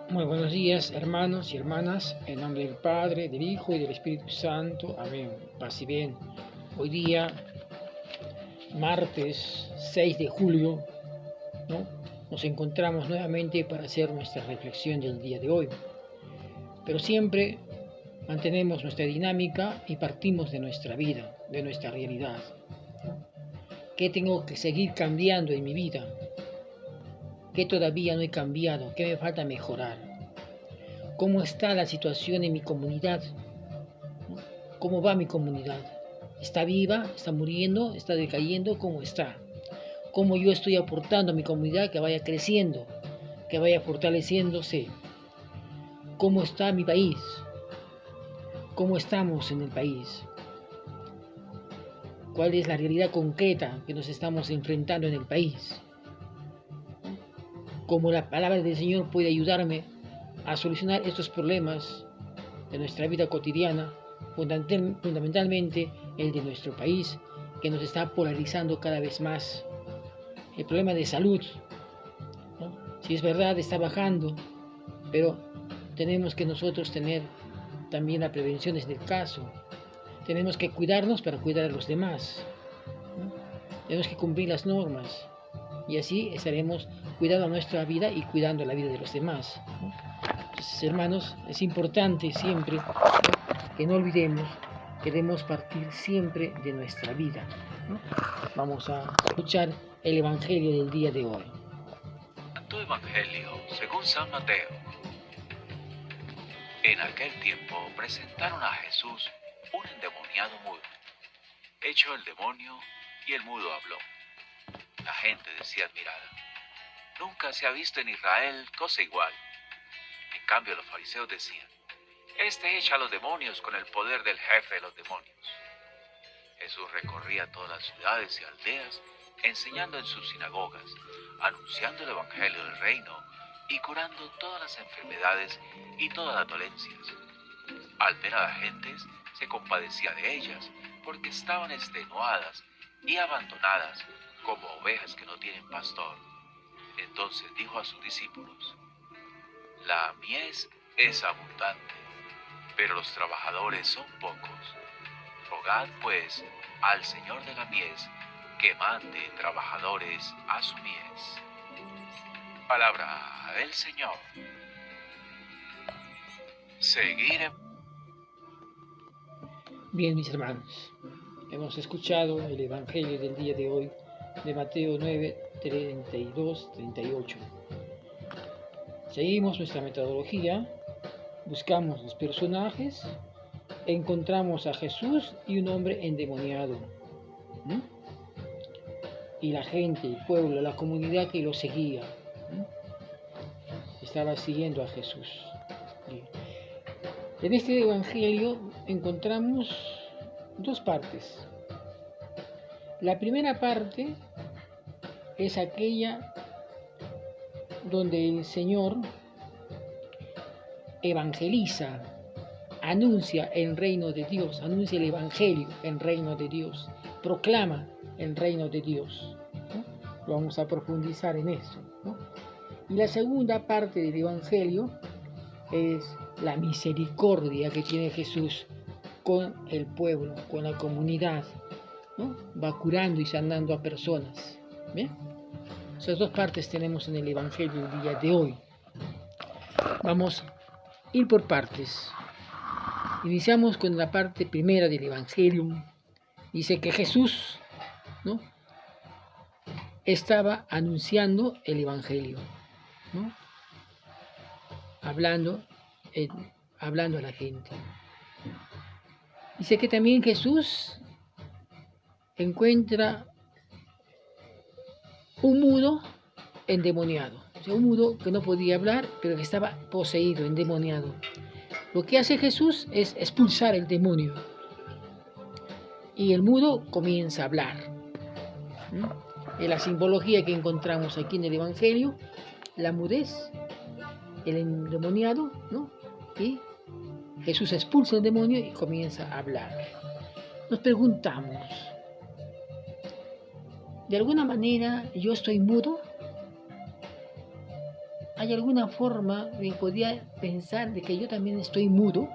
Muy buenos días, hermanos y hermanas, en nombre del Padre, del Hijo y del Espíritu Santo. Amén. Paz y bien. Hoy día, martes 6 de julio, ¿no? Nos encontramos nuevamente para hacer nuestra reflexión del día de hoy. Pero siempre mantenemos nuestra dinámica y partimos de nuestra vida, de nuestra realidad, ¿no? ¿Qué tengo que seguir cambiando en mi vida? ¿Qué todavía no he cambiado? ¿Qué me falta mejorar? ¿Cómo está la situación en mi comunidad? ¿Cómo va mi comunidad? ¿Está viva? ¿Está muriendo? ¿Está decayendo? ¿Cómo está? ¿Cómo yo estoy aportando a mi comunidad que vaya creciendo, que vaya fortaleciéndose? ¿Cómo está mi país? ¿Cómo estamos en el país? ¿Cuál es la realidad concreta que nos estamos enfrentando en el país? ¿Cómo la palabra del Señor puede ayudarme a solucionar estos problemas de nuestra vida cotidiana, fundamentalmente el de nuestro país, que nos está polarizando cada vez más? El problema de salud, ¿no? Si es verdad, está bajando, pero tenemos que nosotros tener también las prevenciones del caso. Tenemos que cuidarnos para cuidar a los demás, ¿no? Tenemos que cumplir las normas y así estaremos cuidando nuestra vida y cuidando la vida de los demás, ¿no? Entonces, hermanos, es importante siempre, ¿no?, que no olvidemos que debemos partir siempre de nuestra vida, ¿no? Vamos a escuchar el Evangelio del día de hoy. Santo Evangelio según San Mateo. En aquel tiempo presentaron a Jesús un endemoniado mudo. Echó el demonio y el mudo habló. La gente decía admirada: nunca se ha visto en Israel cosa igual. En cambio los fariseos decían: este echa a los demonios con el poder del jefe de los demonios. Jesús recorría todas las ciudades y aldeas, enseñando en sus sinagogas, anunciando el evangelio del reino y curando todas las enfermedades y todas las dolencias. Al ver a las gentes, se compadecía de ellas, porque estaban extenuadas y abandonadas como ovejas que no tienen pastor. Entonces dijo a sus discípulos: la mies es abundante, pero los trabajadores son pocos. Rogad pues al Señor de la mies que mande trabajadores a su mies. Palabra del Señor. Seguir. Bien, mis hermanos, hemos escuchado el Evangelio del día de hoy de Mateo 9, 32, 38. Seguimos nuestra metodología, buscamos los personajes, encontramos a Jesús y un hombre endemoniado, ¿no? Y la gente, el pueblo, la comunidad que lo seguía, ¿no?, estaba siguiendo a Jesús. Bien. En este Evangelio encontramos dos partes. La primera parte es aquella donde el Señor evangeliza, anuncia el reino de Dios, anuncia el Evangelio, el reino de Dios, proclama el reino de Dios, ¿no? Vamos a profundizar en eso, ¿no? Y la segunda parte del Evangelio es la misericordia que tiene Jesús con el pueblo, con la comunidad, ¿no? Va curando y sanando a personas. ¿Bien? Esas dos partes tenemos en el Evangelio del día de hoy. Vamos a ir por partes. Iniciamos con la parte primera del Evangelio. Dice que Jesús, ¿no?, estaba anunciando el Evangelio, ¿no?, hablando a la gente. Dice que también Jesús encuentra un mudo endemoniado, o sea, un mudo que no podía hablar, pero que estaba poseído, endemoniado. Lo que hace Jesús es expulsar el demonio y el mudo comienza a hablar. En la simbología que encontramos aquí en el Evangelio, la mudez, el endemoniado, ¿no?, y Jesús expulsa el demonio y comienza a hablar. Nos preguntamos, ¿de alguna manera yo estoy mudo? ¿hay alguna forma de poder pensar de que yo también estoy mudo?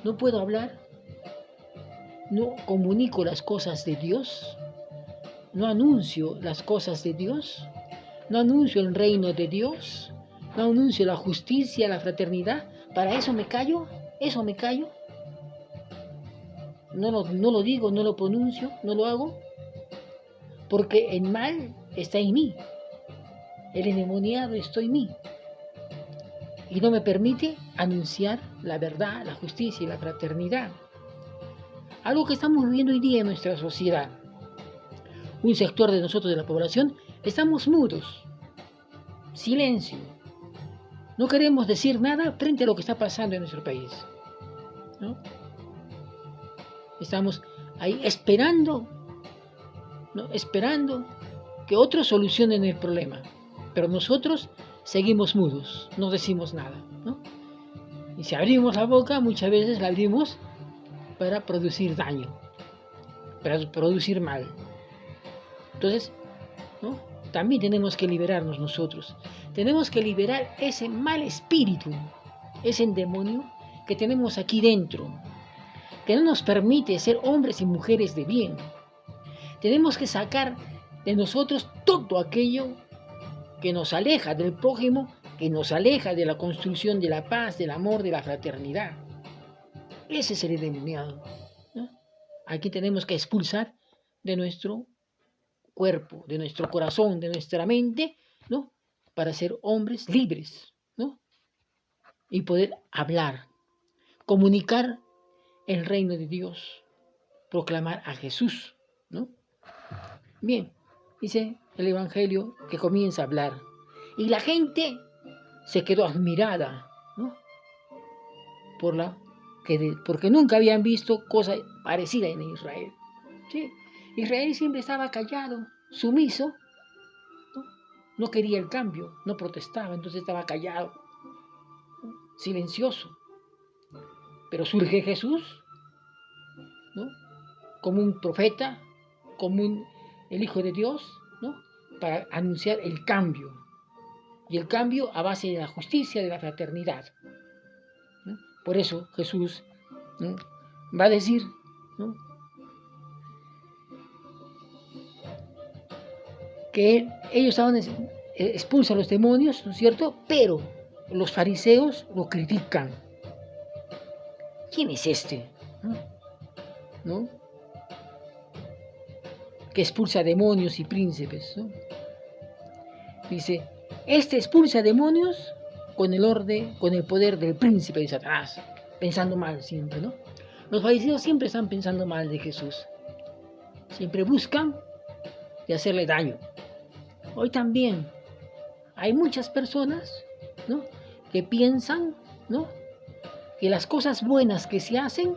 ¿No puedo hablar? ¿No comunico las cosas de Dios? ¿No anuncio las cosas de Dios? ¿No anuncio el reino de Dios? ¿No anuncio la justicia, la fraternidad? ¿Para eso me callo? ¿Eso me callo? No lo digo, no lo pronuncio, no lo hago, porque el mal está en mí, el endemoniado está en mí, y no me permite anunciar la verdad, la justicia y la fraternidad. Algo que estamos viviendo hoy día en nuestra sociedad. Un sector de nosotros, de la población, estamos mudos, silencio. No queremos decir nada frente a lo que está pasando en nuestro país, ¿no? Estamos ahí esperando, ¿no? Esperando que otros solucionen el problema, pero nosotros seguimos mudos, no decimos nada, ¿no? Y si abrimos la boca, muchas veces la abrimos para producir daño, para producir mal. Entonces, ¿no? También tenemos que liberarnos nosotros. Tenemos que liberar ese mal espíritu, ese demonio que tenemos aquí dentro, que no nos permite ser hombres y mujeres de bien. Tenemos que sacar de nosotros todo aquello que nos aleja del prójimo, que nos aleja de la construcción de la paz, del amor, de la fraternidad. Ese es el endemoniado, ¿no? Aquí tenemos que expulsar de nuestro cuerpo, de nuestro corazón, de nuestra mente, ¿no? Para ser hombres libres, ¿no? Y poder hablar, comunicar el reino de Dios, proclamar a Jesús, ¿no? Bien, dice el Evangelio que comienza a hablar y la gente se quedó admirada, ¿no? Porque nunca habían visto cosa parecida en Israel, ¿sí? Israel siempre estaba callado, sumiso, ¿no? No quería el cambio, no protestaba, entonces estaba callado, ¿no? Silencioso. Pero surge Jesús, ¿no? Como un profeta, como el Hijo de Dios, ¿no? Para anunciar el cambio. Y el cambio a base de la justicia, de la fraternidad, ¿no? Por eso Jesús, ¿no? Va a decir, ¿no? Que ellos expulsan los demonios, ¿no es cierto? Pero los fariseos lo critican. ¿Quién es este? ¿No? Que expulsa demonios y príncipes, ¿no? Dice, este expulsa demonios con el poder del príncipe de Satanás, pensando mal siempre, ¿no? Los fariseos siempre están pensando mal de Jesús, siempre buscan de hacerle daño. Hoy también hay muchas personas, ¿no? Que piensan, ¿no? Que las cosas buenas que se hacen,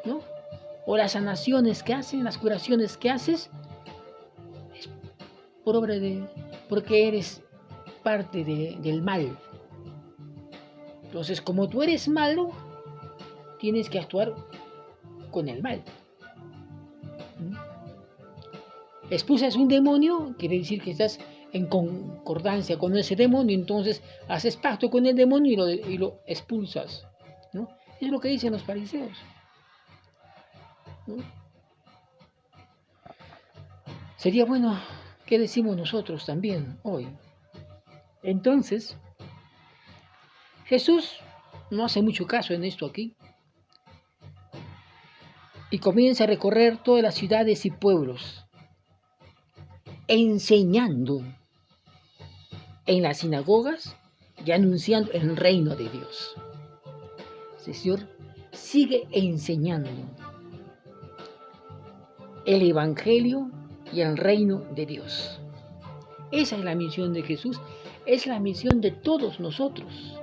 ¿no? O las sanaciones que hacen, las curaciones que haces, es por obra porque eres parte del mal. Entonces, como tú eres malo, tienes que actuar con el mal. Expulsas un demonio, quiere decir que estás en concordancia con ese demonio, entonces haces pacto con el demonio y lo expulsas, ¿no? Es lo que dicen los fariseos, ¿no? Sería bueno, ¿qué decimos nosotros también hoy? Entonces, Jesús no hace mucho caso en esto aquí y comienza a recorrer todas las ciudades y pueblos, enseñando en las sinagogas y anunciando el reino de Dios. El Señor sigue enseñando el Evangelio y el reino de Dios. Esa es la misión de Jesús, es la misión de todos nosotros.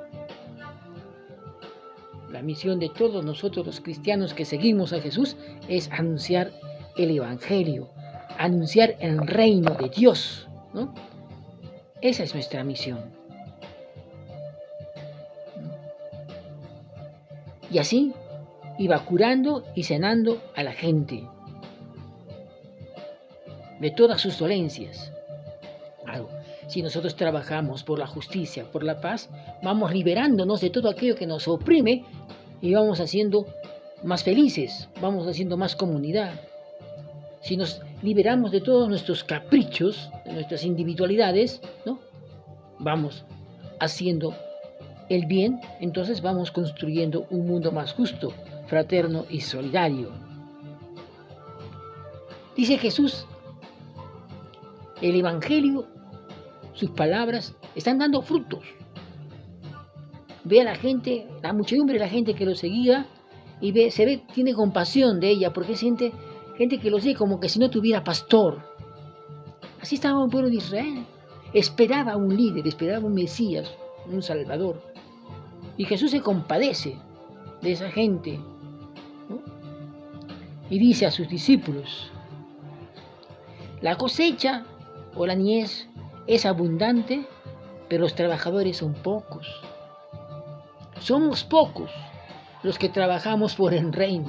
La misión de todos nosotros los cristianos que seguimos a Jesús es anunciar el Evangelio, anunciar el reino de Dios, ¿no? Esa es nuestra misión. Y así iba curando y sanando a la gente de todas sus dolencias. Si nosotros trabajamos por la justicia, por la paz, vamos liberándonos de todo aquello que nos oprime y vamos haciendo más felices, vamos haciendo más comunidad. Si nos liberamos de todos nuestros caprichos, de nuestras individualidades, ¿no? Vamos haciendo el bien, entonces vamos construyendo un mundo más justo, fraterno y solidario. Dice Jesús, el Evangelio, sus palabras, están dando frutos. Ve a la gente, la muchedumbre de la gente que lo seguía, y tiene compasión de ella, porque siente gente que lo sigue como que si no tuviera pastor. Así estaba el pueblo de Israel. Esperaba un líder, esperaba un Mesías, un Salvador. Y Jesús se compadece de esa gente, ¿no? Y dice a sus discípulos, la cosecha o la mies es abundante, pero los trabajadores son pocos. Somos pocos los que trabajamos por el reino.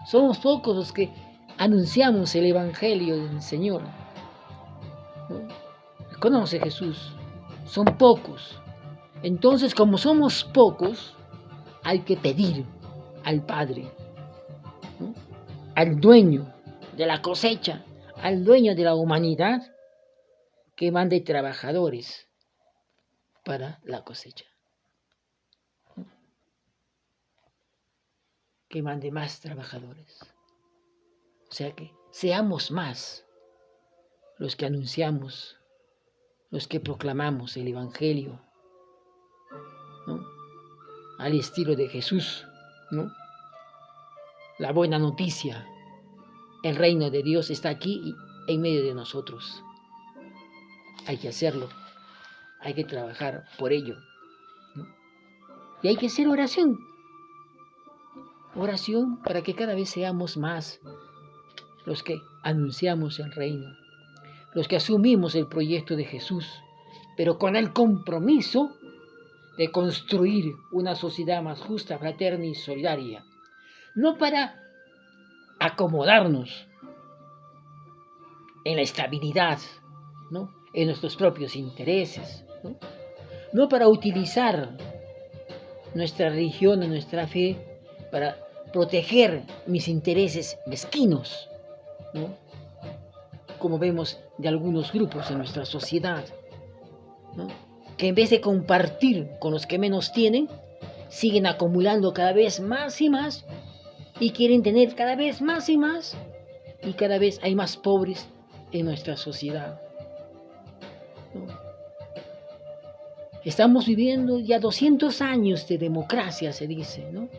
Somos pocos los que anunciamos el Evangelio del Señor, ¿no? Conoce Jesús, son pocos. Entonces, como somos pocos, hay que pedir al Padre, ¿no? Al dueño de la cosecha, al dueño de la humanidad, que mande trabajadores para la cosecha, ¿no? Que mande más trabajadores. O sea que seamos más los que anunciamos, los que proclamamos el Evangelio, ¿no? Al estilo de Jesús, ¿no? La buena noticia, el reino de Dios está aquí en medio de nosotros. Hay que hacerlo, hay que trabajar por ello, ¿no? Y hay que hacer oración. Oración para que cada vez seamos más los que anunciamos el reino, los que asumimos el proyecto de Jesús, pero con el compromiso de construir una sociedad más justa, fraterna y solidaria. No para acomodarnos en la estabilidad, ¿no? En nuestros propios intereses, ¿no? No para utilizar nuestra religión o nuestra fe para proteger mis intereses mezquinos, ¿no? Como vemos de algunos grupos en nuestra sociedad, ¿no? Que en vez de compartir con los que menos tienen, siguen acumulando cada vez más y más, y quieren tener cada vez más y más, y cada vez hay más pobres en nuestra sociedad, ¿no? Estamos viviendo ya 200 años de democracia, se dice, ¿no?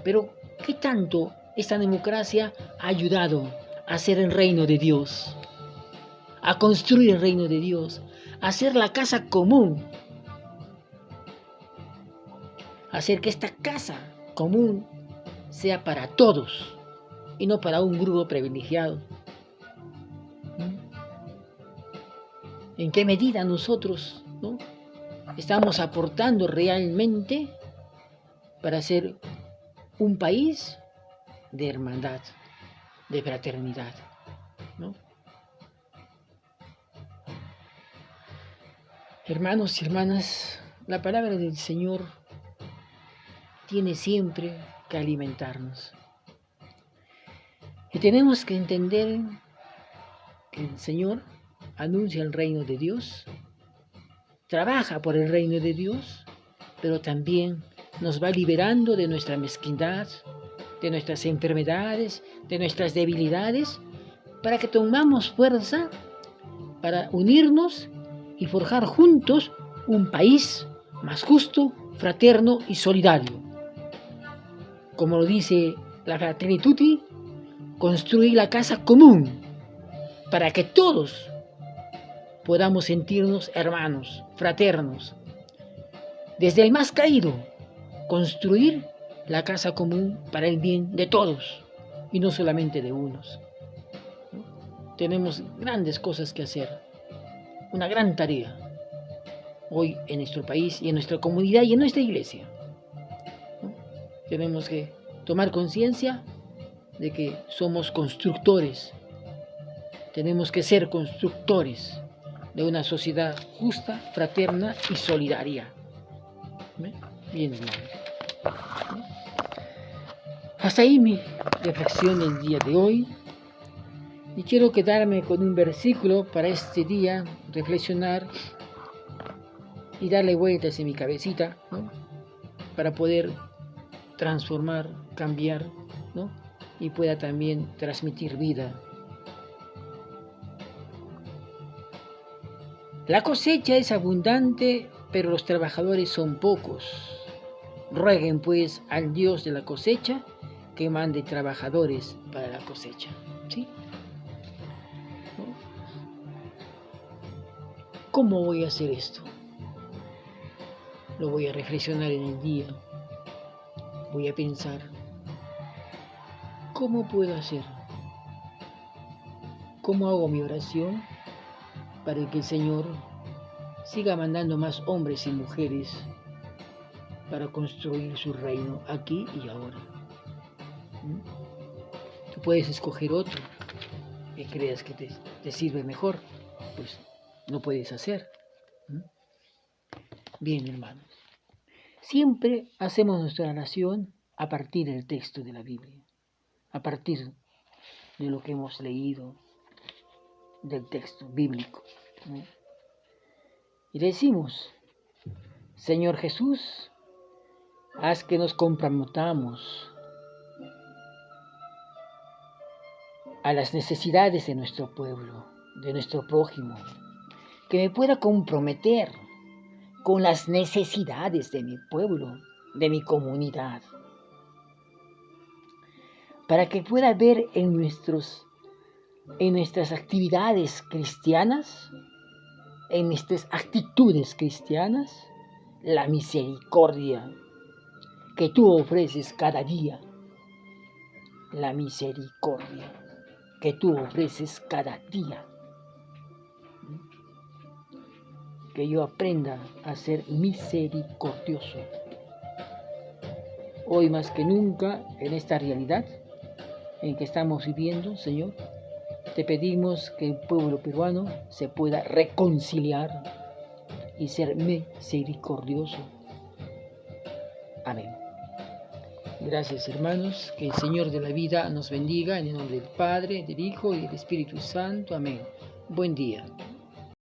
Pero, ¿qué tanto esta democracia ha ayudado a hacer el reino de Dios? A construir el reino de Dios, a hacer la casa común, a hacer que esta casa común sea para todos y no para un grupo privilegiado. ¿En qué medida nosotros, ¿no? estamos aportando realmente para ser un país de hermandad, de fraternidad, ¿no? Hermanos y hermanas, la palabra del Señor tiene siempre que alimentarnos. Y tenemos que entender que el Señor anuncia el reino de Dios, trabaja por el reino de Dios, pero también nos va liberando de nuestra mezquindad, de nuestras enfermedades, de nuestras debilidades, para que tomamos fuerza para unirnos y forjar juntos un país más justo, fraterno y solidario. Como lo dice la Fratelli Tutti, construir la casa común para que todos podamos sentirnos hermanos, fraternos. Desde el más caído, construir la casa común para el bien de todos y no solamente de unos, ¿no? Tenemos grandes cosas que hacer, una gran tarea hoy en nuestro país y en nuestra comunidad y en nuestra iglesia, ¿no? Tenemos que tomar conciencia de que somos constructores, tenemos que ser constructores de una sociedad justa, fraterna y solidaria. Bien, hermanos. Hasta ahí mi reflexión del día de hoy. Y quiero quedarme con un versículo para este día, reflexionar y darle vueltas en mi cabecita, ¿no? Para poder transformar, cambiar, ¿no? Y pueda también transmitir vida. La cosecha es abundante, pero los trabajadores son pocos. Rueguen pues al Dios de la cosecha que mande trabajadores para la cosecha. ¿Sí? ¿Cómo voy a hacer esto? Lo voy a reflexionar en el día. Voy a pensar, ¿cómo puedo hacer? ¿Cómo hago mi oración para que el Señor siga mandando más hombres y mujeres para construir su reino aquí y ahora? Tú puedes escoger otro que creas que te sirve mejor, pues no puedes hacer. Bien, hermanos, siempre hacemos nuestra oración a partir del texto de la Biblia, a partir de lo que hemos leído del texto bíblico, ¿no? Y decimos, Señor Jesús, haz que nos comprometamos a las necesidades de nuestro pueblo, de nuestro prójimo, que me pueda comprometer con las necesidades de mi pueblo, de mi comunidad, para que pueda ver en nuestras actividades cristianas, en nuestras actitudes cristianas, la misericordia que tú ofreces cada día, la misericordia que tú ofreces cada día. Que yo aprenda a ser misericordioso. Hoy más que nunca, en esta realidad en que estamos viviendo, Señor, te pedimos que el pueblo peruano se pueda reconciliar y ser misericordioso. Amén. Gracias, hermanos. Que el Señor de la vida nos bendiga en el nombre del Padre, del Hijo y del Espíritu Santo. Amén. Buen día.